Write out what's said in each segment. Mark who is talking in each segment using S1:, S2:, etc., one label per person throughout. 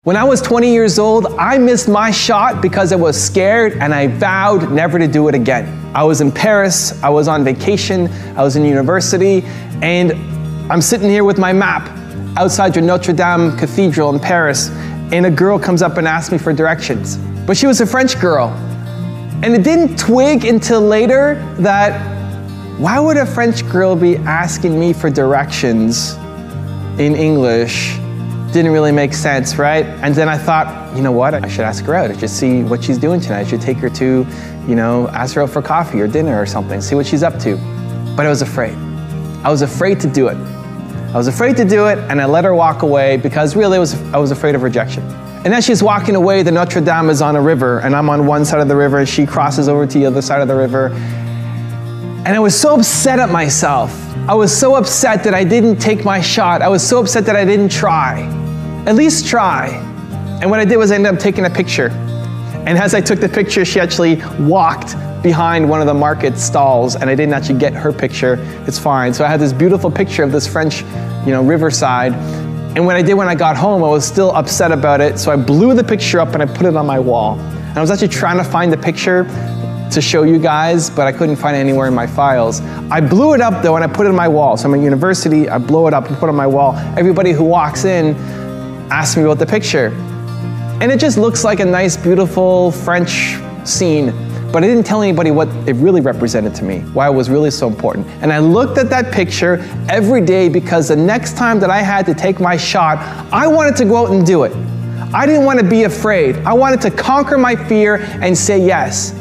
S1: When I was 20 years old, I missed my shot because I was scared and I vowed never to do it again. I was in Paris, I was on vacation, I was in university, and I'm sitting here with my map outside your Notre Dame Cathedral in Paris, and a girl comes up and asks me for directions. But she was a French girl. And it didn't twig until later that why would a French girl be asking me for directions in English? Didn't really make sense, right? And then I thought, you know what? I should ask her out. I should see what she's doing tonight. I should take her to, ask her out for coffee or dinner or something, see what she's up to. But I was afraid. I was afraid to do it. I was afraid to do it, and I let her walk away because really I was afraid of rejection. And as she's walking away, the Notre Dame is on a river, and I'm on one side of the river, and she crosses over to the other side of the river. And I was so upset at myself. I was so upset that I didn't take my shot. I was so upset that I didn't try. At least try. And what I did was I ended up taking a picture. And as I took the picture, she actually walked behind one of the market stalls, and I didn't actually get her picture. It's fine. So I had this beautiful picture of this French, riverside. And what I did when I got home, I was still upset about it. So I blew the picture up and I put it on my wall. And I was actually trying to find the picture to show you guys, but I couldn't find it anywhere in my files. I blew it up though, and I put it on my wall. So I'm at university, I blow it up and put it on my wall. Everybody who walks in asked me about the picture. And it just looks like a nice, beautiful French scene, but I didn't tell anybody what it really represented to me, why it was really so important. And I looked at that picture every day because the next time that I had to take my shot, I wanted to go out and do it. I didn't want to be afraid. I wanted to conquer my fear and say yes.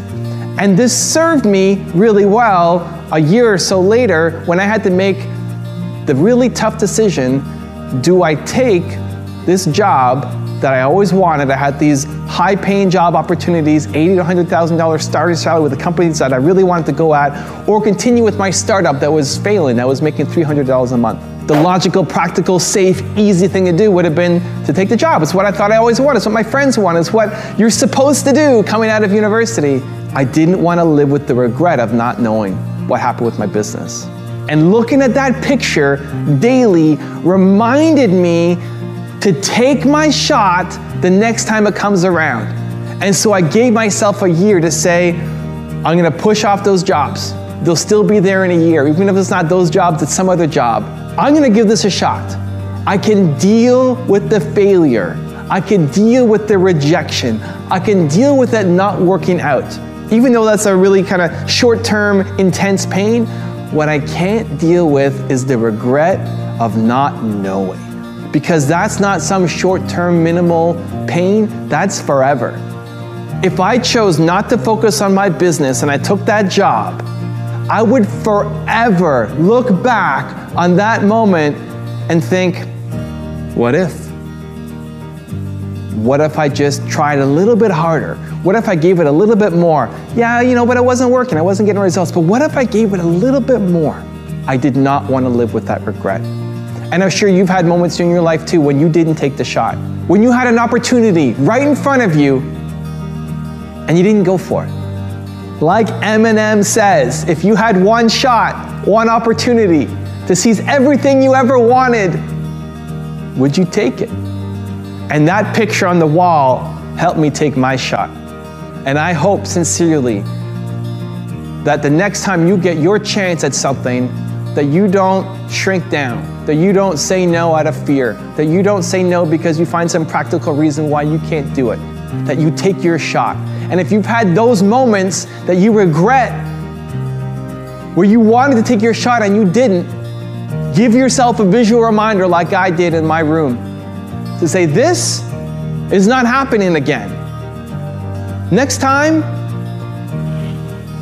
S1: And this served me really well a year or so later when I had to make the really tough decision, do I take this job that I always wanted? I had these high-paying job opportunities, $80,000 to $100,000 starting salary with the companies that I really wanted to go at, or continue with my startup that was failing, that was making $300 a month. The logical, practical, safe, easy thing to do would have been to take the job. It's what I thought I always wanted. It's what my friends wanted. It's what you're supposed to do coming out of university. I didn't want to live with the regret of not knowing what happened with my business. And looking at that picture daily reminded me to take my shot the next time it comes around. And so I gave myself a year to say, I'm gonna push off those jobs. They'll still be there in a year. Even if it's not those jobs, it's some other job. I'm gonna give this a shot. I can deal with the failure. I can deal with the rejection. I can deal with it not working out. Even though that's a really kind of short-term, intense pain, what I can't deal with is the regret of not knowing. Because that's not some short-term minimal pain, that's forever. If I chose not to focus on my business and I took that job, I would forever look back on that moment and think, what if? What if I just tried a little bit harder? What if I gave it a little bit more? Yeah, but it wasn't working, I wasn't getting results, but what if I gave it a little bit more? I did not want to live with that regret. And I'm sure you've had moments in your life too when you didn't take the shot. When you had an opportunity right in front of you and you didn't go for it. Like Eminem says, if you had one shot, one opportunity to seize everything you ever wanted, would you take it? And that picture on the wall helped me take my shot. And I hope sincerely that the next time you get your chance at something, that you don't shrink down, that you don't say no out of fear, that you don't say no because you find some practical reason why you can't do it, that you take your shot. And if you've had those moments that you regret, where you wanted to take your shot and you didn't, give yourself a visual reminder like I did in my room to say, this is not happening again. Next time,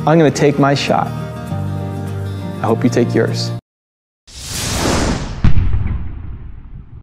S1: I'm gonna take my shot. I hope you take yours.